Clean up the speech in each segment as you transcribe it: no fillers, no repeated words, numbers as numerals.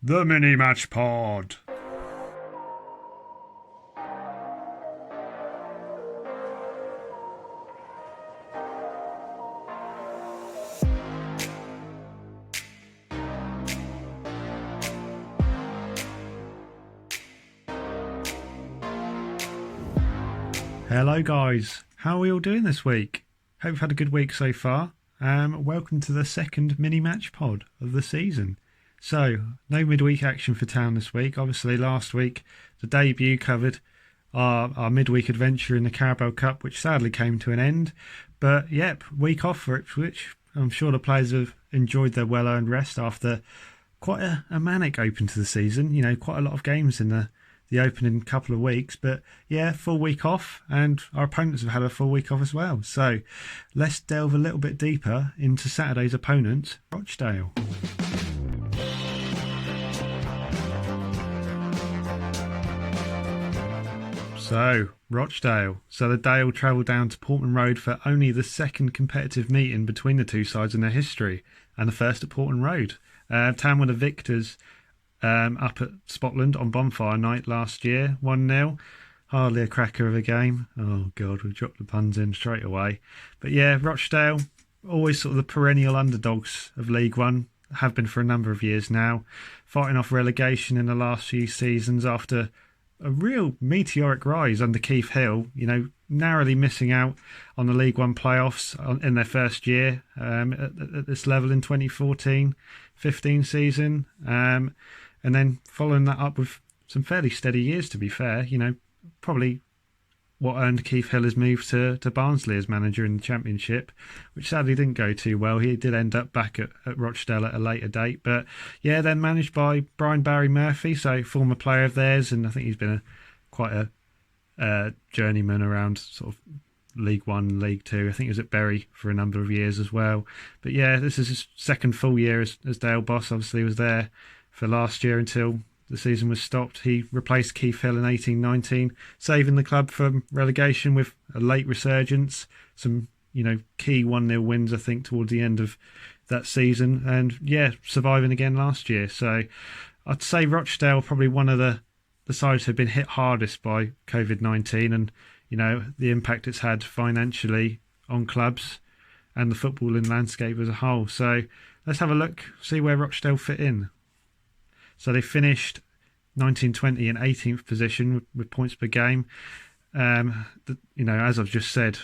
The Mini Match Pod. Hello guys, how are we all doing this week? Hope you've had a good week so far. Welcome to the second mini match pod of the season. So, no midweek action for Town this week. Obviously last week the debut covered our midweek adventure in the Carabao Cup, which sadly came to an end. But yep, week off for Ipswich. I'm sure the players have enjoyed their well-earned rest after quite a manic open to the season. You know, quite a lot of games in the opening couple of weeks, but yeah, full week off, and our opponents have had a full week off as well. So let's delve a little bit deeper into Saturday's opponent, Rochdale. So Rochdale. So the Dale travelled down to Portman Road for only the second competitive meeting between the two sides in their history, and the first at Portman Road. Town were the victors up at Spotland on Bonfire Night last year, 1-0. Hardly a cracker of a game. Oh God, we've dropped the puns in straight away. But yeah, Rochdale, always sort of the perennial underdogs of League One, have been for a number of years now, fighting off relegation in the last few seasons after a real meteoric rise under Keith Hill, you know, narrowly missing out on the League One playoffs in their first year at this level in 2014-15 season. And then following that up with some fairly steady years, to be fair. You know, probably what earned Keith Hill his move to Barnsley as manager in the Championship, which sadly didn't go too well. He did end up back at Rochdale at a later date. But yeah, then managed by Brian Barry Murphy, so former player of theirs, and I think he's been quite a journeyman around sort of League One, League Two. I think he was at Bury for a number of years as well. But yeah, this is his second full year as Dale boss. Obviously, he was there for last year until the season was stopped. He replaced Keith Hill in 18-19, saving the club from relegation with a late resurgence, some, you know, key 1-0 wins, I think, towards the end of that season, and yeah, surviving again last year. So I'd say Rochdale probably one of the sides who have been hit hardest by COVID-19 and, you know, the impact it's had financially on clubs and the footballing landscape as a whole. So let's have a look, see where Rochdale fit in. So they finished 19-20 in 18th position with points per game. You know, as I've just said,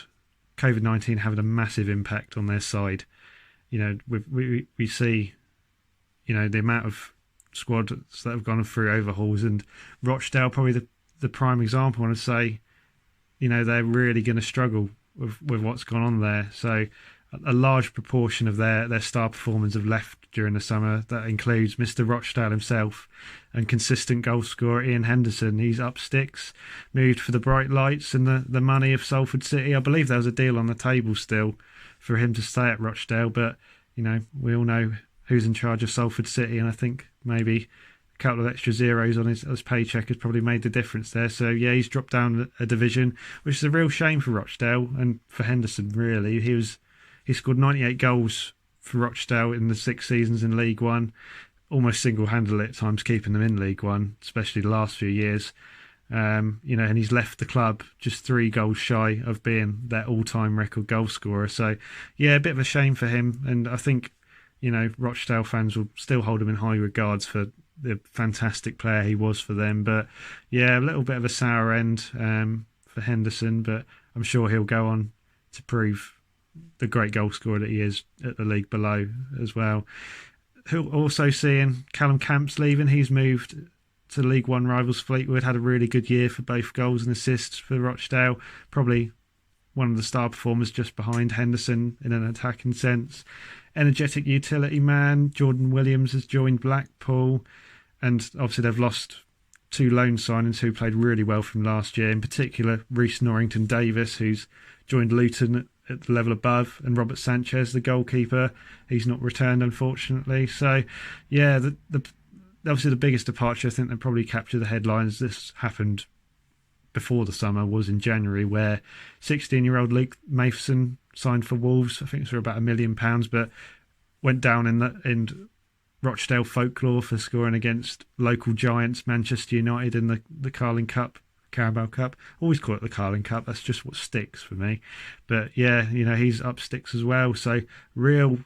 COVID-19 having a massive impact on their side. You know, we see, you know, the amount of squads that have gone through overhauls, and Rochdale probably the prime example. I want to say, you know, they're really going to struggle with what's gone on there. So a large proportion of their star performers have left during the summer. That includes Mr. Rochdale himself and consistent goal scorer Ian Henderson. He's up sticks, moved for the bright lights and the money of Salford City. I believe there was a deal on the table still for him to stay at Rochdale, but, you know, we all know who's in charge of Salford City, and I think maybe a couple of extra zeros on his paycheck has probably made the difference there. So yeah, he's dropped down a division, which is a real shame for Rochdale and for Henderson, really. He scored 98 goals for Rochdale in the 6 seasons in League One, almost single-handedly at times keeping them in League One, especially the last few years. You know, and he's left the club just 3 goals shy of being their all-time record goal scorer. So, yeah, a bit of a shame for him. And I think, you know, Rochdale fans will still hold him in high regards for the fantastic player he was for them. But, yeah, a little bit of a sour end for Henderson, but I'm sure he'll go on to prove the great goal scorer that he is at the league below as well. Also seeing Callum Camps leaving. He's moved to League One rivals Fleetwood. Had a really good year for both goals and assists for Rochdale. Probably one of the star performers just behind Henderson in an attacking sense. Energetic utility man. Jordan Williams has joined Blackpool. And obviously they've lost 2 loan signings who played really well from last year. In particular, Reece Norrington Davis, who's joined Luton at the level above, and Robert Sanchez, the goalkeeper. He's not returned, unfortunately. So, yeah, obviously the biggest departure, I think, that probably captured the headlines. This happened before the summer, was in January, where 16-year-old Luke Matheson signed for Wolves. I think it was for about £1 million, but went down in Rochdale folklore for scoring against local giants, Manchester United, in the Carabao Cup. Always call it the Carling Cup. That's just what sticks for me. But yeah, he's up sticks as well. So real,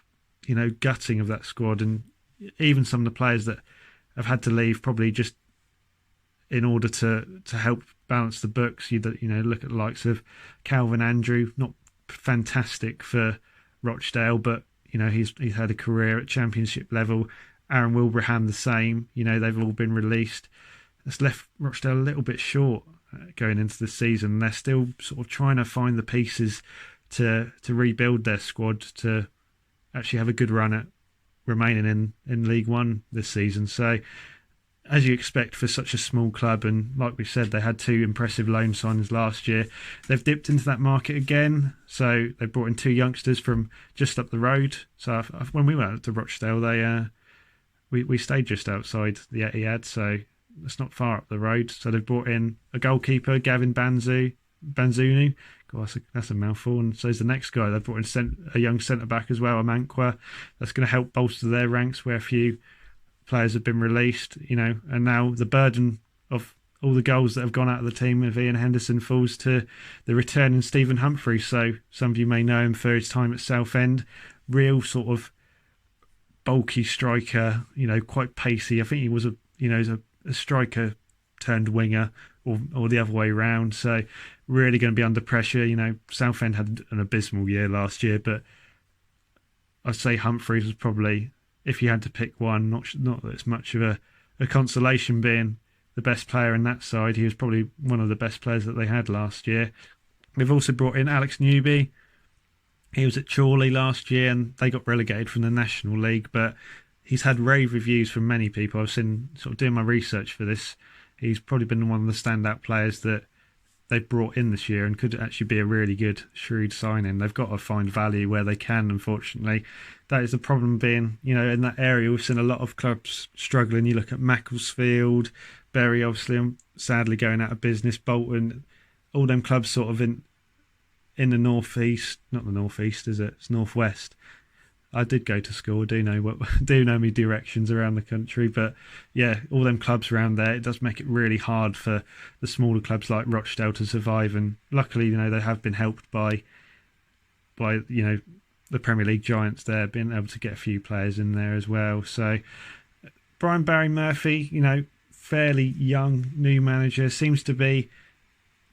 gutting of that squad, and even some of the players that have had to leave probably just in order to help balance the books. You look at the likes of Calvin Andrew, not fantastic for Rochdale, but he's had a career at Championship level. Aaron Wilbraham the same. They've all been released. That's left Rochdale a little bit short going into the season. They're still sort of trying to find the pieces to rebuild their squad to actually have a good run at remaining in League One this season. So, as you expect for such a small club, and like we said, they had 2 impressive loan signings last year. They've dipped into that market again. So they brought in 2 youngsters from just up the road. So when we went to Rochdale, we stayed just outside the Etihad, so it's not far up the road. So they've brought in a goalkeeper, Gavin Banzunu. God, that's a mouthful. And so is the next guy. They've brought in a young centre-back as well, a Manqua. That's going to help bolster their ranks where a few players have been released, and now the burden of all the goals that have gone out of the team of Ian Henderson falls to the returning Stephen Humphrey. So some of you may know him for his time at Southend. Real sort of bulky striker, quite pacey. I think he was a striker turned winger, or the other way around. So really going to be under pressure. Southend had an abysmal year last year, but I'd say Humphreys was probably, if you had to pick one, not that it's much of a consolation being the best player in that side. He was probably one of the best players that they had last year. We've also brought in Alex Newby. He was at Chorley last year and they got relegated from the National League, but he's had rave reviews from many people. I've seen, sort of doing my research for this, he's probably been one of the standout players that they've brought in this year and could actually be a really good, shrewd signing. They've got to find value where they can, unfortunately. That is the problem being, in that area, we've seen a lot of clubs struggling. You look at Macclesfield, Bury, obviously, sadly going out of business, Bolton, all them clubs sort of in the northeast, not the northeast, is it? It's northwest. I did go to school, do know me directions around the country, but yeah, all them clubs around there, it does make it really hard for the smaller clubs like Rochdale to survive. And luckily, they have been helped by the Premier League giants there, being able to get a few players in there as well. So Brian Barry Murphy, fairly young new manager, seems to be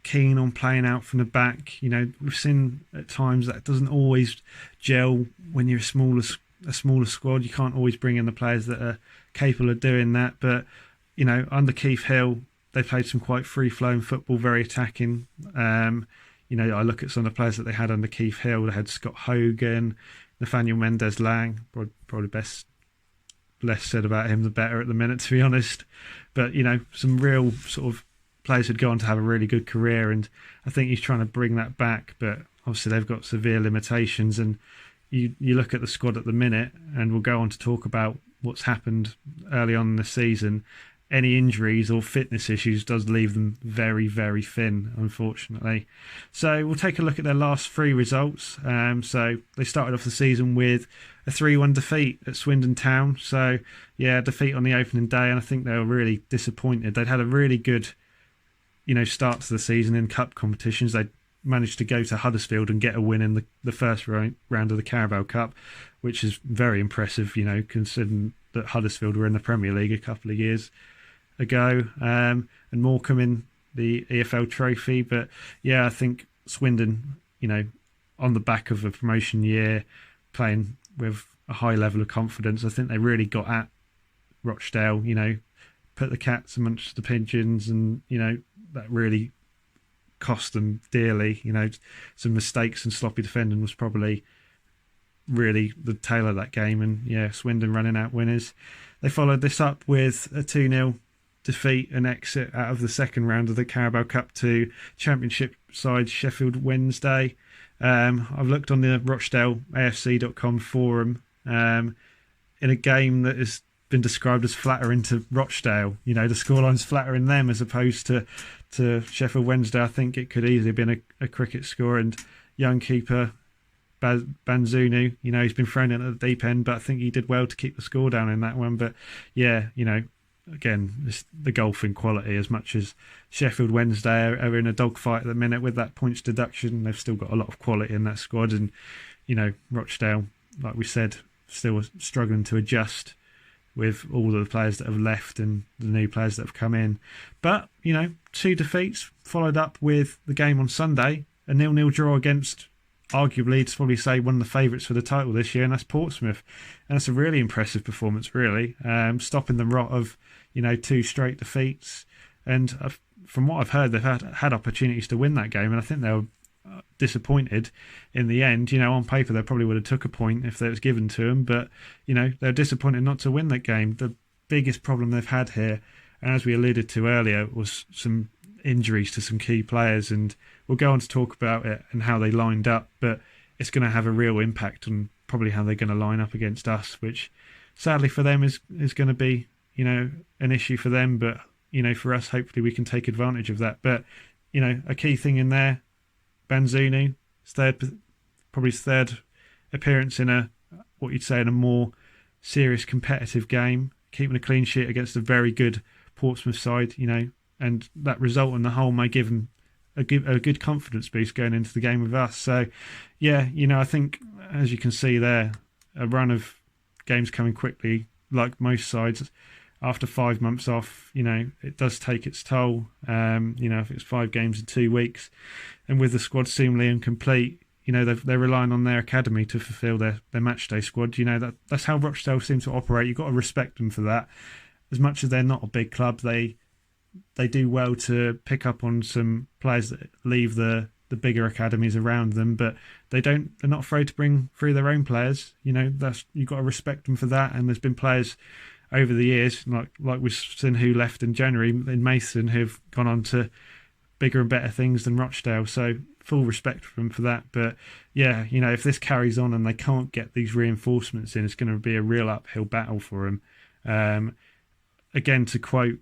keen on playing out from the back. We've seen at times that doesn't always gel when you're a smaller squad. You can't always bring in the players that are capable of doing that. But under Keith Hill, they played some quite free-flowing football, very attacking. I look at some of the players that they had under Keith Hill. They had Scott Hogan, Nathaniel Mendez-Lang. Probably less said about him the better at the minute, to be honest. But some real sort of players who'd go on to have a really good career, and I think he's trying to bring that back, but obviously they've got severe limitations. And you look at the squad at the minute, and we'll go on to talk about what's happened early on in the season. Any injuries or fitness issues does leave them very, very thin, unfortunately. So we'll take a look at their last 3 results. So they started off the season with a 3-1 defeat at Swindon Town. So yeah, defeat on the opening day, and I think they were really disappointed. They'd had a really good start to the season in cup competitions. They managed to go to Huddersfield and get a win in the first round of the Carabao Cup, which is very impressive, considering that Huddersfield were in the Premier League a couple of years ago, and Morecambe in the EFL Trophy. But yeah, I think Swindon, on the back of a promotion year, playing with a high level of confidence, I think they really got at Rochdale, put the cats amongst the pigeons, and that really cost them dearly. Some mistakes and sloppy defending was probably really the tail of that game, and yeah, Swindon running out winners. They followed this up with a 2-0 defeat and exit out of the second round of the Carabao Cup to Championship side Sheffield Wednesday. I've looked on the RochdaleAFC.com forum in a game that has been described as flattering to Rochdale. The scoreline's flattering them as opposed to Sheffield Wednesday. I think it could easily have been a cricket score, and young keeper Banzunu, he's been thrown in at the deep end, but I think he did well to keep the score down in that one. But yeah, again, it's the golfing quality as much as Sheffield Wednesday are in a dogfight at the minute with that points deduction. They've still got a lot of quality in that squad, and Rochdale, like we said, still struggling to adjust with all of the players that have left and the new players that have come in. But 2 defeats followed up with the game on Sunday, a 0-0 draw against, arguably, to probably say, one of the favourites for the title this year, and that's Portsmouth. And that's a really impressive performance, really, stopping the rot of 2 straight defeats. And from what I've heard, they've had opportunities to win that game, and I think they were disappointed in the end. On paper they probably would have took a point if that was given to them, but they're disappointed not to win that game. The biggest problem they've had here, and as we alluded to earlier, was some injuries to some key players, and we'll go on to talk about it and how they lined up, but it's going to have a real impact on probably how they're going to line up against us, which sadly for them is going to be an issue for them, but for us, hopefully we can take advantage of that. But a key thing in there, Banzunu, probably his third appearance in what you'd say in a more serious competitive game, keeping a clean sheet against a very good Portsmouth side, and that result on the whole may give him a good confidence boost going into the game with us. So yeah, I think, as you can see there, a run of games coming quickly, like most sides, after 5 months off, it does take its toll. If it's 5 games in 2 weeks, and with the squad seemingly incomplete, they're relying on their academy to fulfil their match day squad. That's how Rochdale seem to operate. You've got to respect them for that. As much as they're not a big club, they do well to pick up on some players that leave the bigger academies around them, but they're not afraid to bring through their own players. You've got to respect them for that. And there's been players over the years, like we've seen, who left in January in Mason, who've gone on to bigger and better things than Rochdale. So full respect for them for that. But yeah, if this carries on and they can't get these reinforcements in, it's going to be a real uphill battle for them. Again, to quote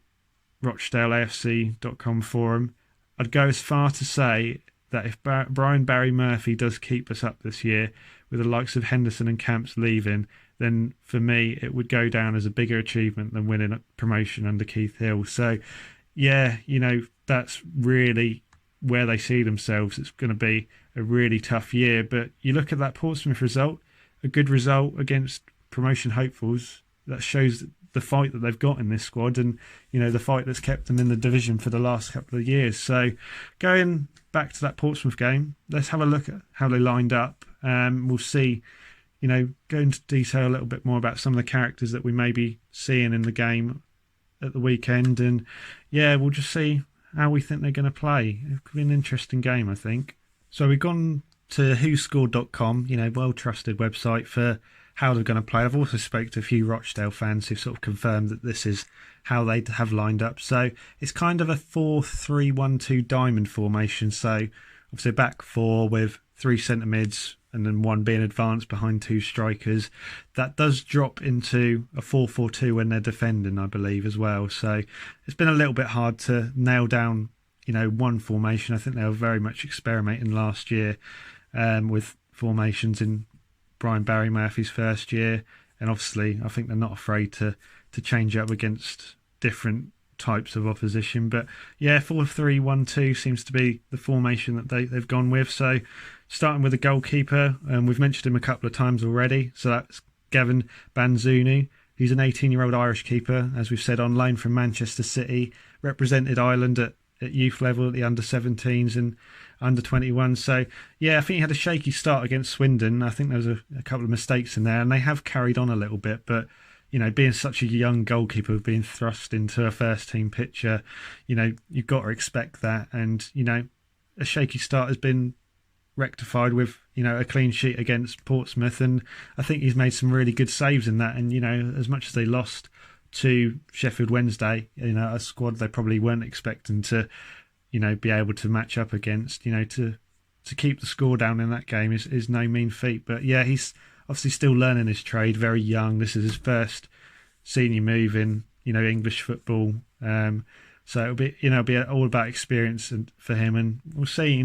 RochdaleAFC.com forum, I'd go as far to say that if Brian Barry Murphy does keep us up this year, with the likes of Henderson and Camps leaving, then for me it would go down as a bigger achievement than winning a promotion under Keith Hill. So yeah, that's really where they see themselves. It's going to be a really tough year. But you look at that Portsmouth result, a good result against promotion hopefuls, that shows the fight that they've got in this squad, and the fight that's kept them in the division for the last couple of years. So going back to that Portsmouth game, let's have a look at how they lined up. We'll see, go into detail a little bit more about some of the characters that we may be seeing in the game at the weekend, and yeah, we'll just see how we think they're going to play. It could be an interesting game, I think. So we've gone to whoscored.com, well-trusted website for how they're going to play. I've also spoke to a few Rochdale fans who've sort of confirmed that this is how they have lined up. So it's kind of a 4-3-1-2 diamond formation. So obviously back 4 with 3 centre mids and then 1 being advanced behind 2 strikers. That does drop into a 4-4-2 when they're defending, I believe, as well. So it's been a little bit hard to nail down, one formation. I think they were very much experimenting last year with formations in Brian Barry Murphy's first year, and obviously I think they're not afraid to change up against different types of opposition. But yeah, 4-3-1-2 seems to be the formation that they've gone with. So starting with the goalkeeper, we've mentioned him a couple of times already, so that's Gavin Banzunu. He's an 18-year-old Irish keeper, as we've said, on loan from Manchester City, represented Ireland at youth level, at the under-17s and under-21. So yeah, I think he had a shaky start against Swindon. I think there was a couple of mistakes in there, and they have carried on a little bit. But being such a young goalkeeper, being thrust into a first-team picture, you've got to expect that. And a shaky start has been rectified with a clean sheet against Portsmouth, and I think he's made some really good saves in that. And as much as they lost to Sheffield Wednesday, a squad they probably weren't expecting to be able to match up against, to keep the score down in that game is no mean feat. But yeah, he's obviously still learning his trade, very young. This is his first senior move in English football, so it'll be all about experience for him, and we'll see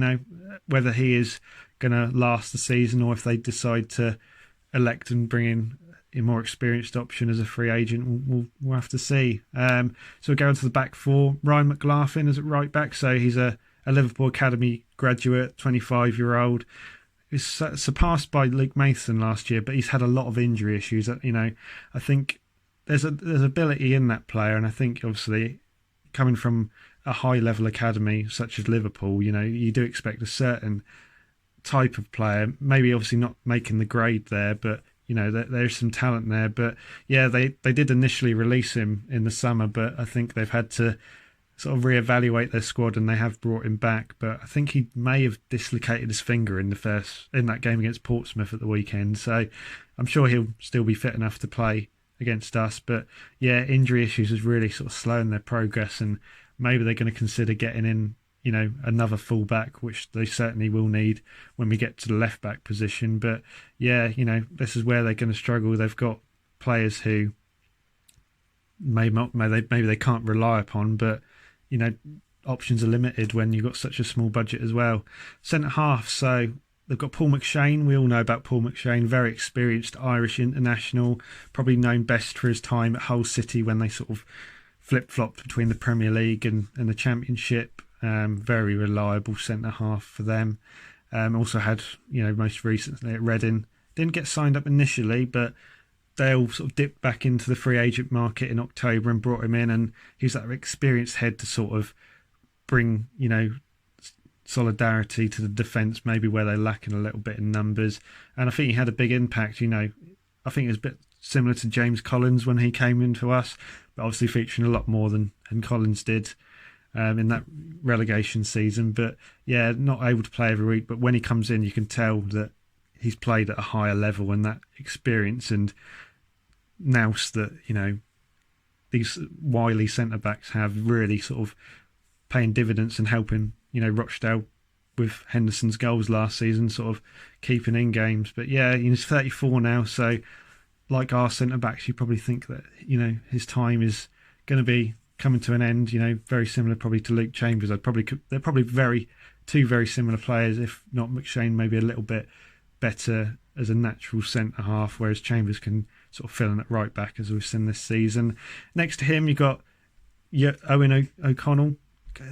whether he is going to last the season, or if they decide to elect and bring in a more experienced option as a free agent, we'll have to see. So we'll go on to the back four. Ryan Mclaughlin is at right back, so he's a Liverpool Academy graduate, 25-year-old. He's surpassed by Luke Mason last year, but he's had a lot of injury issues. I think there's ability in that player, and I think obviously coming from a high-level academy such as Liverpool, you do expect a certain type of player, maybe obviously not making the grade there, but there's some talent there. But yeah, they did initially release him in the summer, but I think they've had to sort of reevaluate their squad, and they have brought him back. But I think he may have dislocated his finger in that game against Portsmouth at the weekend, so I'm sure he'll still be fit enough to play against us. But yeah, injury issues is really sort of slowing their progress, and maybe they're going to consider getting in another fullback, which they certainly will need when we get to the left back position. But yeah, this is where they're going to struggle. They've got players who maybe they can't rely upon, but options are limited when you've got such a small budget as well. Centre half, so they've got Paul McShane. We all know about Paul McShane, very experienced Irish international, probably known best for his time at Hull City when they sort of flip-flopped between the Premier League and the Championship. Very reliable centre half for them. Also had, most recently at Reading. Didn't get signed up initially, but they all sort of dipped back into the free agent market in October and brought him in, and he's that experienced head to sort of bring, solidarity to the defence, maybe where they're lacking a little bit in numbers. And I think he had a big impact. I think it was a bit similar to James Collins when he came into us, but obviously featuring a lot more than Collins did in that relegation season. But yeah, not able to play every week, but when he comes in, you can tell that he's played at a higher level, and that experience and nous that these wily centre backs have really sort of paying dividends and helping Rochdale with Henderson's goals last season, sort of keeping in games. But yeah, he's 34 now, so like our centre backs, you probably think that his time is going to be coming to an end. Very similar probably to Luke Chambers. They're probably two very similar players, if not McShane maybe a little bit better as a natural centre half, whereas Chambers can sort of fill in at right back, as we've seen this season. Next to him, you've got Owen O'Connell.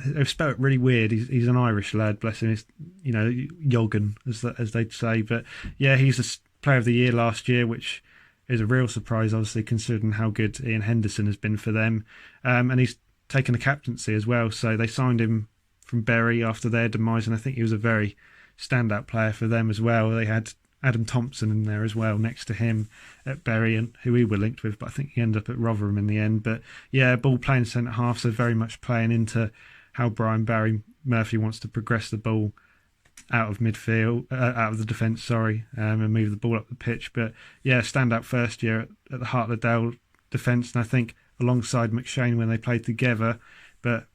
They've spelled it really weird. He's an Irish lad, bless him. He's, Yogan, as they'd say. But yeah, he's the Player of the Year last year, which is a real surprise, obviously, considering how good Ian Henderson has been for them. And he's taken the captaincy as well. So they signed him from Bury after their demise, and I think he was a very standout player for them as well. They had Adam Thompson in there as well next to him at Bury, and who we were linked with, but I think he ended up at Rotherham in the end. But yeah, ball playing centre half, so very much playing into how Brian Barry Murphy wants to progress the ball out of midfield, out of the defence, and move the ball up the pitch. But yeah, standout first year at the heart of the Dale defence, and I think alongside McShane when they played together, but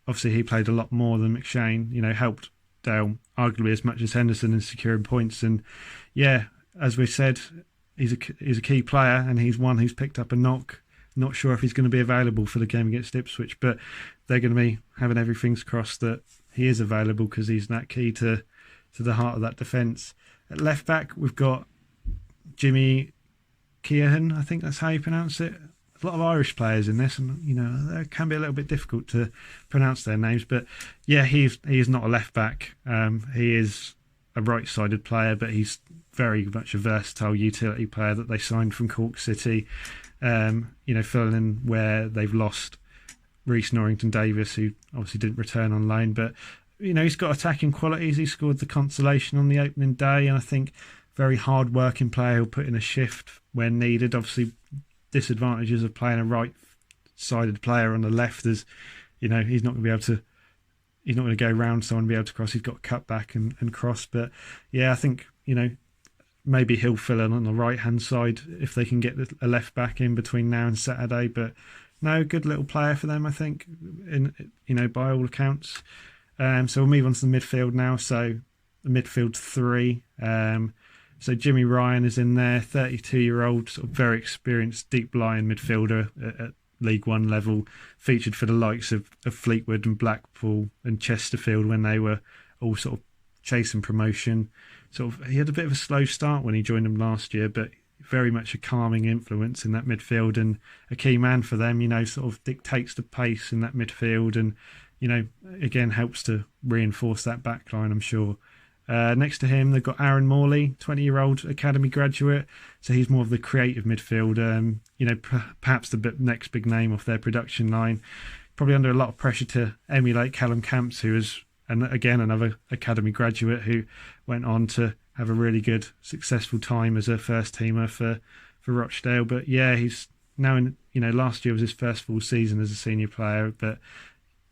obviously he played a lot more than McShane, helped Dale arguably as much as Henderson in securing points. And yeah, as we said, he's a key player, and he's one who's picked up a knock. Not sure if he's going to be available for the game against Ipswich, but they're going to be having everything's crossed that he is available, because he's that key to the heart of that defence. At left back, we've got Jimmy Kian, I think that's how you pronounce it. There's a lot of Irish players in this, and it can be a little bit difficult to pronounce their names. But yeah, he is not a left back. He is a right-sided player, but he's very much a versatile utility player that they signed from Cork City. Filling in where they've lost Reece Norrington-Davis, who obviously didn't return on loan. But he's got attacking qualities. He scored the consolation on the opening day, and I think very hard-working player who'll put in a shift when needed. Obviously, disadvantages of playing a right-sided player on the left is, he's not going to be able to. He's not going to go round someone and be able to cross. He's got to cut back and cross. But yeah, I think maybe he'll fill in on the right-hand side if they can get a left back in between now and Saturday. But no, good little player for them, I think, by all accounts. So we'll move on to the midfield now. So the midfield three. So Jimmy Ryan is in there, 32-year-old, sort of very experienced, deep-lying midfielder at League One level, featured for the likes of Fleetwood and Blackpool and Chesterfield when they were all sort of chasing promotion. He had a bit of a slow start when he joined them last year, but very much a calming influence in that midfield and a key man for them, sort of dictates the pace in that midfield and, again, helps to reinforce that back line, I'm sure. Next to him, they've got Aaron Morley, 20-year-old academy graduate. So he's more of the creative midfielder, perhaps the next big name off their production line. Probably under a lot of pressure to emulate Callum Camps, who is, again, another academy graduate who went on to have a really good, successful time as a first-teamer for Rochdale. But yeah, he's now in, last year was his first full season as a senior player. But,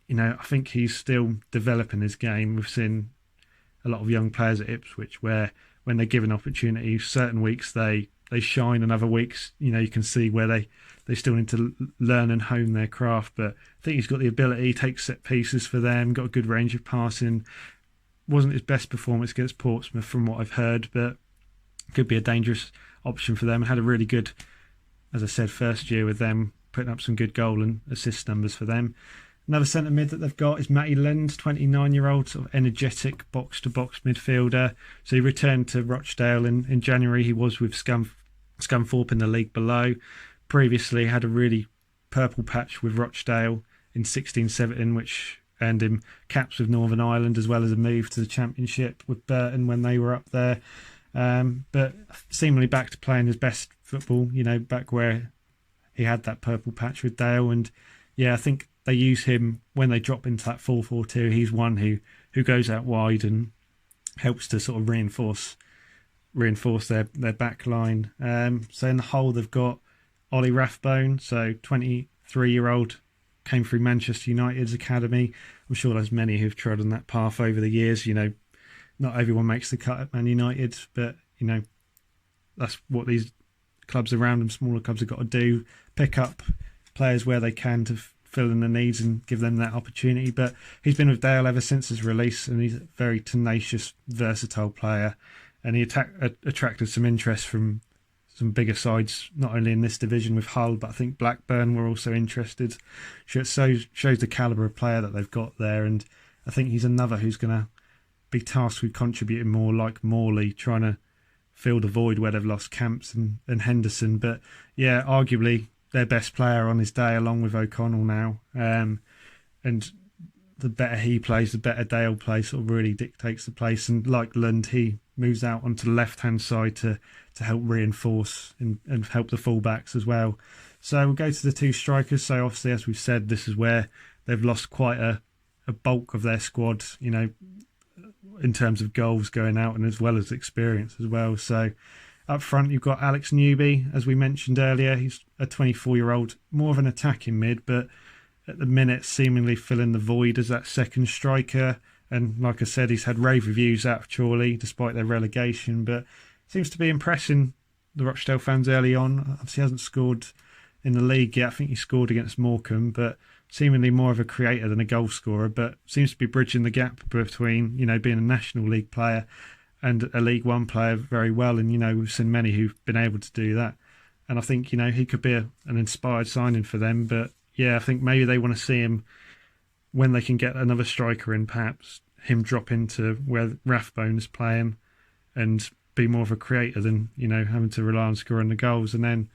I think he's still developing his game. We've seen a lot of young players at Ipswich where when they're given opportunities, certain weeks they shine and other weeks, you can see where they still need to learn and hone their craft. But I think he's got the ability, takes set pieces for them, got a good range of passing. Wasn't his best performance against Portsmouth from what I've heard, but could be a dangerous option for them. Had a really good, as I said, first year with them, putting up some good goal and assist numbers for them. Another centre mid that they've got is Matty Lend, 29-year-old, sort of energetic box-to-box midfielder. So he returned to Rochdale in January. He was with Scunthorpe in the league below. Previously had a really purple patch with Rochdale in 16-17, which earned him caps with Northern Ireland as well as a move to the Championship with Burton when they were up there. But seemingly back to playing his best football, back where he had that purple patch with Dale. And yeah, I think they use him when they drop into that 4-4-2. He's one who goes out wide and helps to sort of reinforce their back line. So in the whole, they've got Ollie Rathbone, so 23-year-old, came through Manchester United's academy. I'm sure there's many who've trodden that path over the years. Not everyone makes the cut at Man United, but that's what these clubs around them, smaller clubs, have got to do: pick up players where they can to fill in the needs and give them that opportunity. But he's been with Dale ever since his release, and he's a very tenacious, versatile player. And he attracted some interest from some bigger sides, not only in this division with Hull, but I think Blackburn were also interested. It shows the calibre of player that they've got there, and I think he's another who's going to be tasked with contributing more, like Morley, trying to fill the void where they've lost Camps and Henderson. But yeah, arguably their best player on his day, along with O'Connell now. And the better he plays, the better Dale plays, sort of really dictates the place. And like Lund, he moves out onto the left-hand side to help reinforce and help the fullbacks as well. So we'll go to the two strikers. So obviously, as we've said, this is where they've lost quite a bulk of their squad, in terms of goals going out and as well as experience as well. So up front, you've got Alex Newby, as we mentioned earlier. He's a 24-year-old, more of an attacking mid, but at the minute seemingly filling the void as that second striker. And like I said, he's had rave reviews out of Chorley despite their relegation, but seems to be impressing the Rochdale fans early on. Obviously hasn't scored in the league yet. I think he scored against Morecambe, but seemingly more of a creator than a goal scorer, but seems to be bridging the gap between, being a National League player and a League One player very well. And, we've seen many who've been able to do that. And I think, he could be an inspired signing for them. But yeah, I think maybe they want to see him when they can get another striker in, perhaps him drop into where Rathbone is playing and be more of a creator than, having to rely on scoring the goals. And then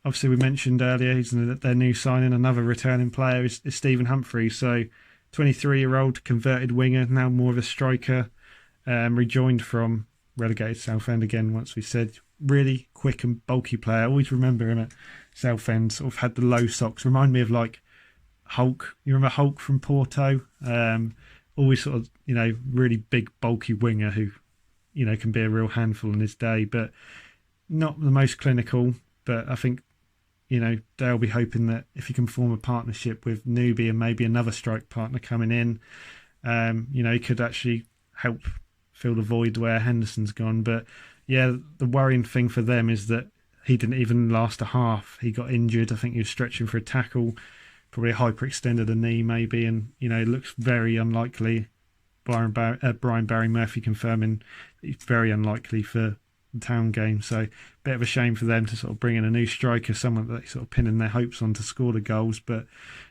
obviously we mentioned earlier, he's their new signing, another returning player is Stephen Humphrey. So 23-year-old converted winger, now more of a striker, rejoined from relegated Southend again, once we said. Really quick and bulky player. I always remember him at Southend, sort of had the low socks. Remind me of like Hulk. You remember Hulk from Porto? Always sort of, really big, bulky winger who, can be a real handful in his day, but not the most clinical. But I think, they'll be hoping that if he can form a partnership with Newby and maybe another strike partner coming in, he could actually help fill the void where Henderson's gone. But yeah, the worrying thing for them is that he didn't even last a half. He got injured. I think he was stretching for a tackle, probably hyperextended a knee maybe, and it looks very unlikely. Brian Barry Murphy confirming he's very unlikely for the Town game. So bit of a shame for them to sort of bring in a new striker, someone that they sort of pinning their hopes on to score the goals. But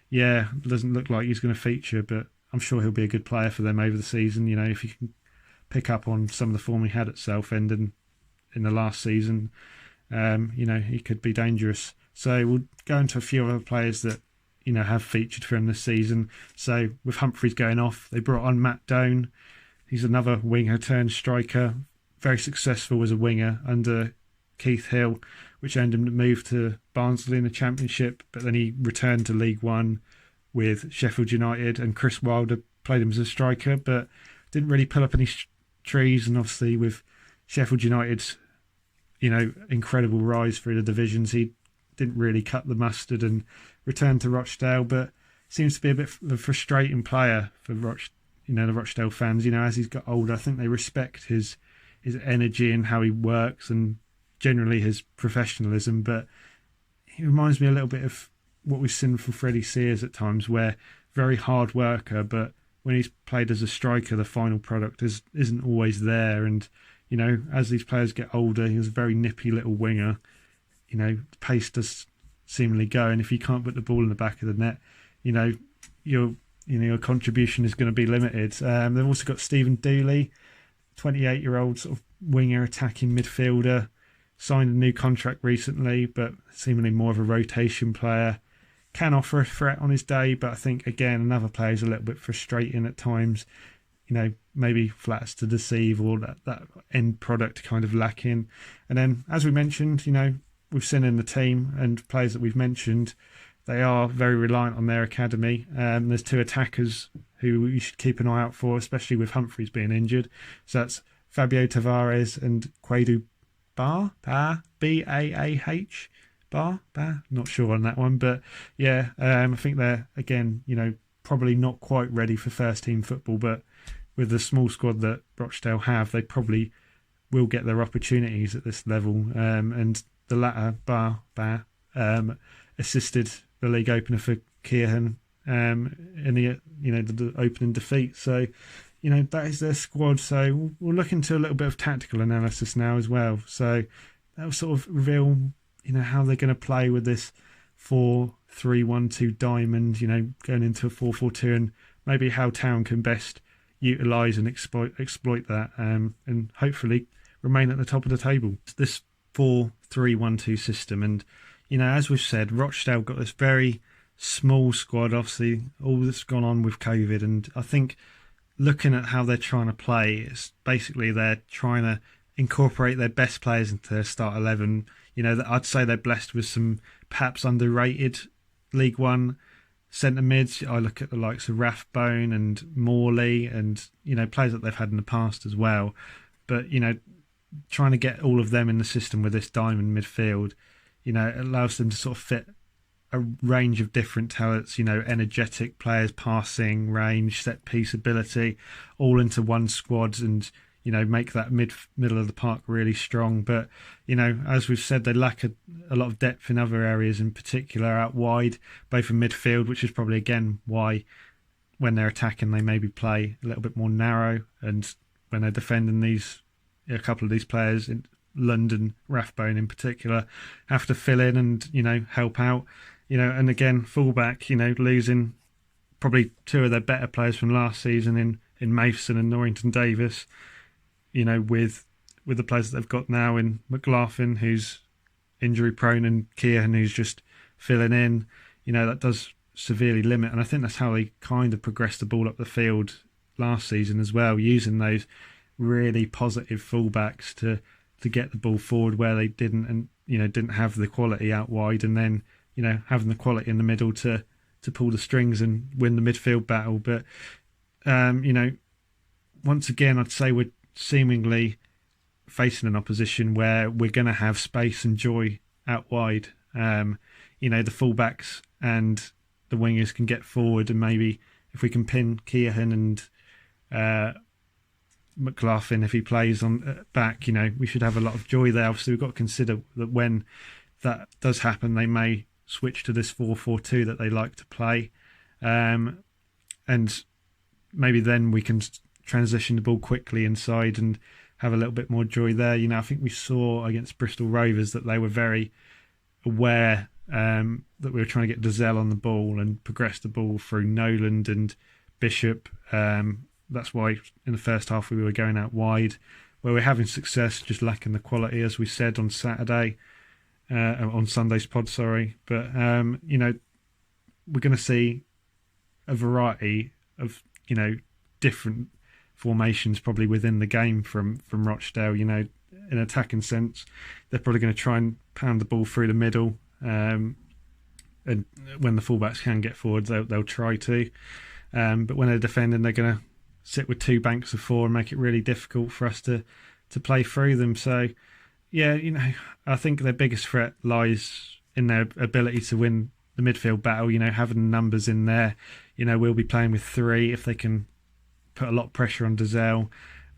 yeah, it doesn't look like he's going to feature, but I'm sure he'll be a good player for them over the season. If he can pick up on some of the form he had at Southend and in the last season, he could be dangerous. So we'll go into a few other players that have featured for him this season. So with Humphreys going off, they brought on Matt Doan. He's another winger turned striker, very successful as a winger under Keith Hill, which earned him to move to Barnsley in the Championship, but then he returned to League One with Sheffield United, and Chris Wilder played him as a striker, but didn't really pull up any trees. And obviously with Sheffield United's incredible rise through the divisions, he didn't really cut the mustard and returned to Rochdale, but seems to be a bit of a frustrating player for the Rochdale fans. As he's got older, I think they respect his energy and how he works and generally his professionalism, but he reminds me a little bit of what we've seen from Freddie Sears at times, where very hard worker, but when he's played as a striker, the final product isn't always there. And as these players get older, he's a very nippy little winger. The pace does seemingly go, and if you can't put the ball in the back of the net, your contribution is going to be limited. They've also got Stephen Dooley, 28-year-old sort of winger attacking midfielder, signed a new contract recently, but seemingly more of a rotation player. Can offer a threat on his day, but I think again another player is a little bit frustrating at times. Maybe flats to deceive, or that end product kind of lacking. And then, as we mentioned, we've seen in the team and players that we've mentioned, they are very reliant on their academy. There's two attackers who you should keep an eye out for, especially with Humphreys being injured. So that's Fabio Tavares and Quaidu Baah, B-A-A-H. Baah, not sure on that one, but yeah, I think they're again, probably not quite ready for first team football, but with the small squad that Rochdale have, they probably will get their opportunities at this level. And the latter, Baah, assisted the league opener for Kian in the opening defeat. So, that is their squad. So we'll look into a little bit of tactical analysis now as well. So that will sort of reveal how they're going to play with this 4-3-1-2 diamond, going into a 4-4-2, and maybe how Town can best utilise and exploit that, and hopefully remain at the top of the table. This 4-3-1-2 system, and as we've said, Rochdale got this very small squad. Obviously, all that's gone on with COVID, and I think looking at how they're trying to play, it's basically they're trying to incorporate their best players into their start 11. I'd say they're blessed with some perhaps underrated League One centre mids. I look at the likes of Rathbone and Morley and, players that they've had in the past as well. But, trying to get all of them in the system with this diamond midfield, it allows them to sort of fit a range of different talents, energetic players, passing, range, set piece ability, all into one squad, and make that middle of the park really strong. But, as we've said, they lack a lot of depth in other areas, in particular out wide, both in midfield, which is probably, again, why when they're attacking, they maybe play a little bit more narrow. And when they're defending a couple of these players, in London, Rathbone in particular, have to fill in and, help out. And again, fullback, losing probably two of their better players from last season in Mason and Norrington Davis, with the players that they've got now in Mclaughlin, who's injury prone, and Kian, who's just filling in, that does severely limit. And I think that's how they kind of progressed the ball up the field last season as well, using those really positive fullbacks to get the ball forward where they didn't, and didn't have the quality out wide, and then having the quality in the middle to pull the strings and win the midfield battle. But once again, I'd say we're seemingly facing an opposition where we're going to have space and joy out wide. The fullbacks and the wingers can get forward, and maybe if we can pin Kian and Mclaughlin, if he plays on back, we should have a lot of joy there. Obviously, we've got to consider that when that does happen, they may switch to this 4-4-2 that they like to play, and maybe then we can transition the ball quickly inside and have a little bit more joy there. I think we saw against Bristol Rovers that they were very aware that we were trying to get Dazelle on the ball and progress the ball through Noland and Bishop, that's why in the first half we were going out wide, where we're having success, just lacking the quality, as we said on Sunday's pod, sorry. But we're going to see a variety of different formations probably within the game from Rochdale. In attacking sense, they're probably going to try and pound the ball through the middle, and when the fullbacks can get forward, they'll try to. But when they're defending, they're going to sit with two banks of four and make it really difficult for us to play through them. So, yeah, I think their biggest threat lies in their ability to win the midfield battle. Having numbers in there. We'll be playing with three. If they can put a lot of pressure on Dazelle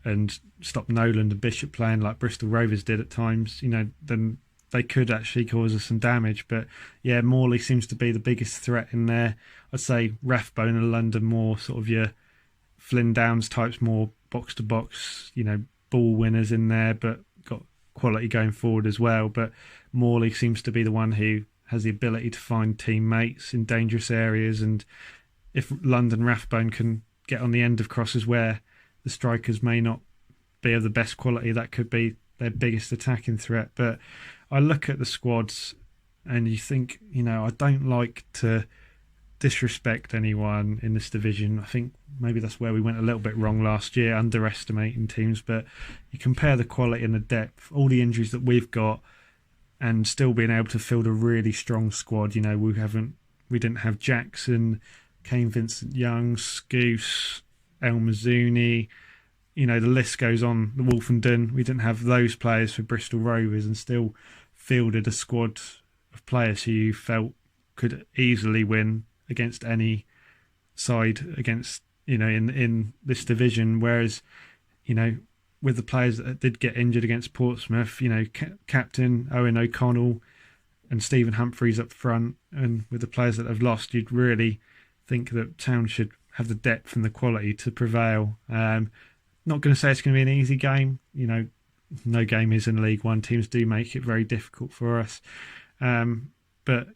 and stop Nolan and Bishop playing like Bristol Rovers did at times, then they could actually cause us some damage. But yeah, Morley seems to be the biggest threat in there. I'd say Rathbone and London more sort of your Flynn Downs types, more box to box, ball winners in there, but got quality going forward as well. But Morley seems to be the one who has the ability to find teammates in dangerous areas, and if London Rathbone can get on the end of crosses where the strikers may not be of the best quality, that could be their biggest attacking threat. But I look at the squads and you think, I don't like to disrespect anyone in this division. I think maybe that's where we went a little bit wrong last year, underestimating teams. But you compare the quality and the depth, all the injuries that we've got, and still being able to field a really strong squad. We didn't have Jackson, Kane Vincent-Young, Scouse, El Mazzuni. The list goes on. The Wolfenden, we didn't have those players for Bristol Rovers, and still fielded a squad of players who you felt could easily win against any side against in this division. Whereas with the players that did get injured against Portsmouth, Captain Owen O'Connell and Stephen Humphreys up front, and with the players that have lost, you'd really think that Town should have the depth and the quality to prevail. Not going to say it's going to be an easy game. No game is in League One. Teams do make it very difficult for us. But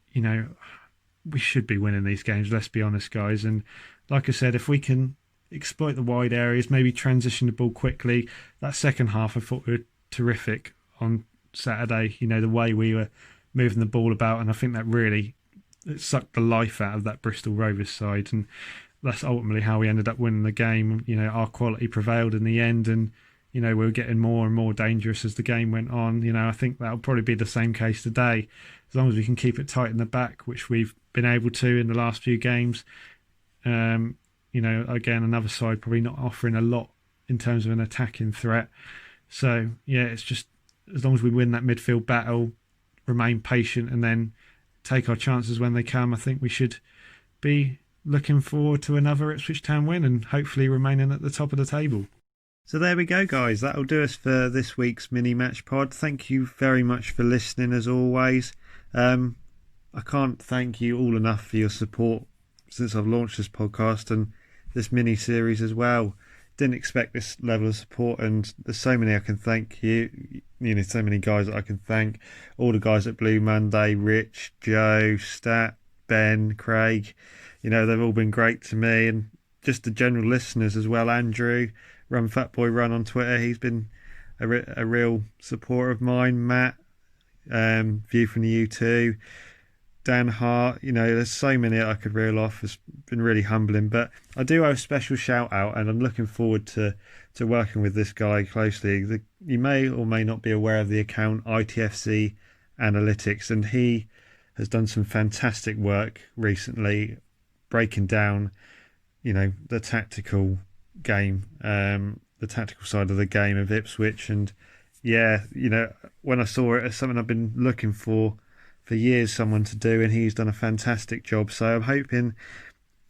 we should be winning these games, let's be honest, guys. And like I said, if we can exploit the wide areas, maybe transition the ball quickly. That second half, I thought we were terrific on Saturday. The way we were moving the ball about, and I think that really sucked the life out of that Bristol Rovers side, and that's ultimately how we ended up winning the game. Our quality prevailed in the end, and we were getting more and more dangerous as the game went on. I think that'll probably be the same case today, as long as we can keep it tight in the back, which we've been able to in the last few games. Again, another side probably not offering a lot in terms of an attacking threat. So, yeah, it's just as long as we win that midfield battle, remain patient, and then take our chances when they come, I think we should be looking forward to another Ipswich Town win and hopefully remaining at the top of the table. So there we go, guys. That'll do us for this week's mini match pod. Thank you very much for listening, as always. I can't thank you all enough for your support since I've launched this podcast and this mini series as well. Didn't expect this level of support, and there's so many I can thank you. So many guys that I can thank. All the guys at Blue Monday, Rich, Joe, Stat, Ben, Craig. They've all been great to me, and just the general listeners as well. Andrew, Run Fatboy Run on Twitter, he's been a real supporter of mine. Matt, View from the U2, Dan Hart, there's so many I could reel off. It's been really humbling, but I do have a special shout out, and I'm looking forward to working with this guy closely. You may or may not be aware of the account ITFC Analytics, and he has done some fantastic work recently breaking down, the tactical game, the tactical side of the game of Ipswich. And yeah, when I saw it, it's something I've been looking for years, someone to do, and he's done a fantastic job. So I'm hoping,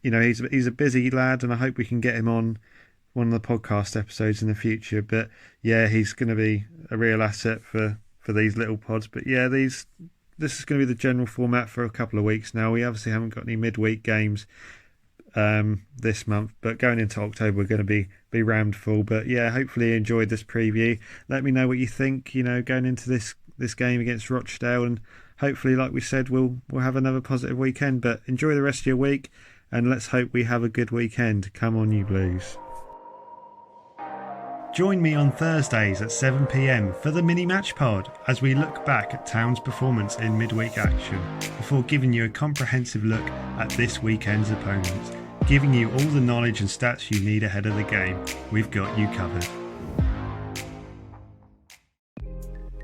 he's a busy lad, and I hope we can get him on one of the podcast episodes in the future. But yeah, he's going to be a real asset for these little pods. But yeah, this is going to be the general format for a couple of weeks now. We obviously haven't got any midweek games this month, but going into October we're going to be rammed full. But yeah, hopefully you enjoyed this preview. Let me know what you think, going into this game against Rochdale, and hopefully, like we said, we'll have another positive weekend. But enjoy the rest of your week, and let's hope we have a good weekend. Come on, you Blues. Join me on Thursdays at 7 p.m. for the mini match pod as we look back at Town's performance in midweek action before giving you a comprehensive look at this weekend's opponents, giving you all the knowledge and stats you need ahead of the game. We've got you covered.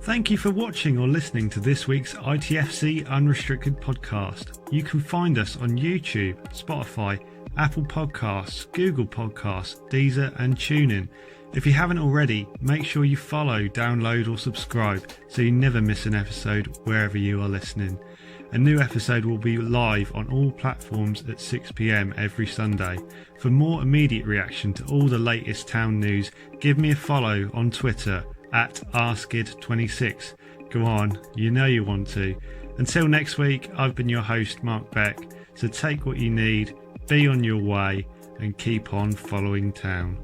Thank you for watching or listening to this week's ITFC Unrestricted podcast. You can find us on YouTube, Spotify, Apple Podcasts, Google Podcasts, Deezer and TuneIn. If you haven't already, make sure you follow, download or subscribe so you never miss an episode wherever you are listening. A new episode will be live on all platforms at 6 p.m. every Sunday. For more immediate reaction to all the latest Town news, give me a follow on Twitter at rskid26. Go on, you know you want to. Until next week, I've been your host Mark Beck, so take what you need, be on your way and keep on following Town.